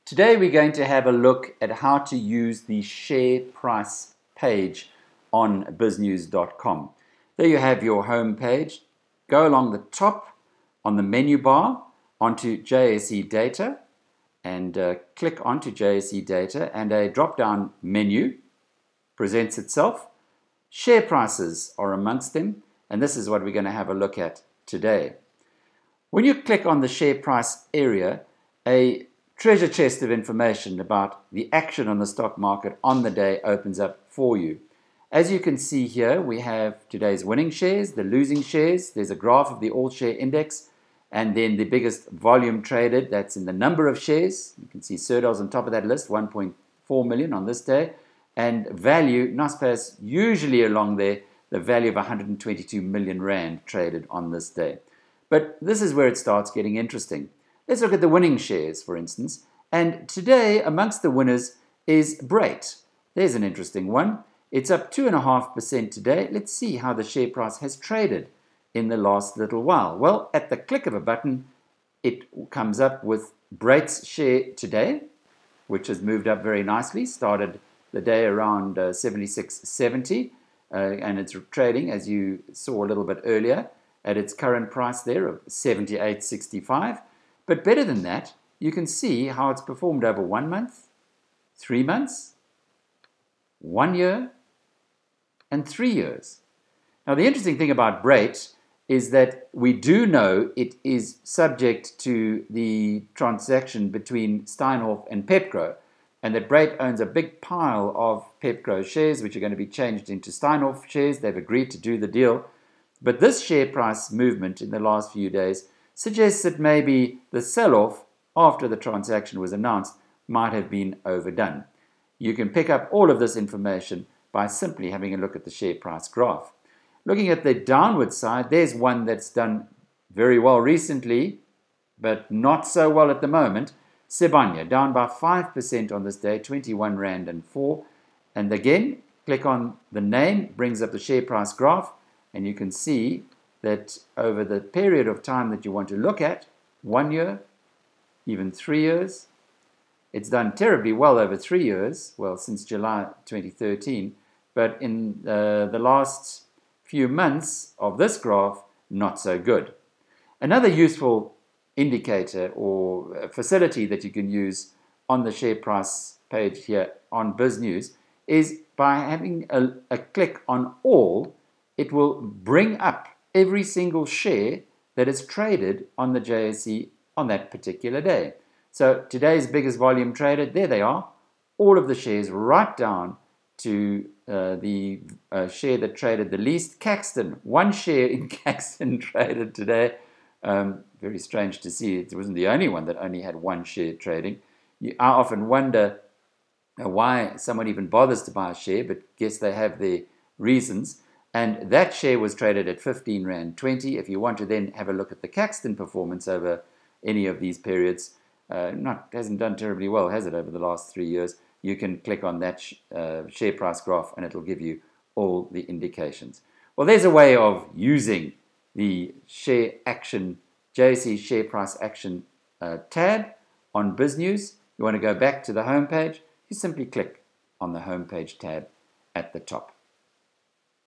Today we're going to have a look at how to use the share price page on biznews.com. There you have your home page. Go along the top on the menu bar onto JSE data and click onto JSE data, and a drop-down menu presents itself. Share prices are amongst them, and this is what we're going to have a look at today. When you click on the share price area, a treasure chest of information about the action on the stock market on the day opens up for you. As you can see here, we have today's winning shares, the losing shares. There's a graph of the all-share index, and then the biggest volume traded, that's in the number of shares. You can see Serdel's on top of that list, 1.4 million on this day. And value, Naspers usually along there, the value of 122 million rand traded on this day. But this is where it starts getting interesting. Let's look at the winning shares, for instance. And today, amongst the winners is Brait. There's an interesting one. It's up 2.5% today. Let's see how the share price has traded in the last little while. Well, at the click of a button, it comes up with Brait's share today, which has moved up very nicely. Started the day around 76.70, and it's trading, as you saw a little bit earlier, at its current price there of 78.65. But better than that, you can see how it's performed over 1 month, 3 months, 1 year, and 3 years. Now, the interesting thing about Brait is that we do know it is subject to the transaction between Steinhoff and Pepco, and that Brait owns a big pile of Pepco shares, which are going to be changed into Steinhoff shares. They've agreed to do the deal. But this share price movement in the last few days suggests that maybe the sell-off after the transaction was announced might have been overdone. You can pick up all of this information by simply having a look at the share price graph. Looking at the downward side, there's one that's done very well recently, but not so well at the moment. Sibanye, down by 5% on this day, 21 Rand and 4. And again, click on the name, brings up the share price graph, and you can see that over the period of time that you want to look at, 1 year, even 3 years, it's done terribly well over 3 years, well, since July 2013, but in the last few months of this graph, not so good. Another useful indicator or facility that you can use on the share price page here on BizNews is by having a click on all. It will bring up every single share that is traded on the JSE on that particular day. So today's biggest volume traded, there they are, all of the shares right down to the share that traded the least. Caxton, 1 share in Caxton traded today. Very strange to see. It wasn't the only one that only had 1 share trading. I often wonder why someone even bothers to buy a share, but guess they have their reasons. And that share was traded at 15 Rand 20. If you want to then have a look at the Caxton performance over any of these periods, hasn't done terribly well, has it, over the last 3 years? You can click on that share price graph and it'll give you all the indications. Well, there's a way of using the share action, JSE share price action tab on BizNews. You want to go back to the home page, you simply click on the home page tab at the top.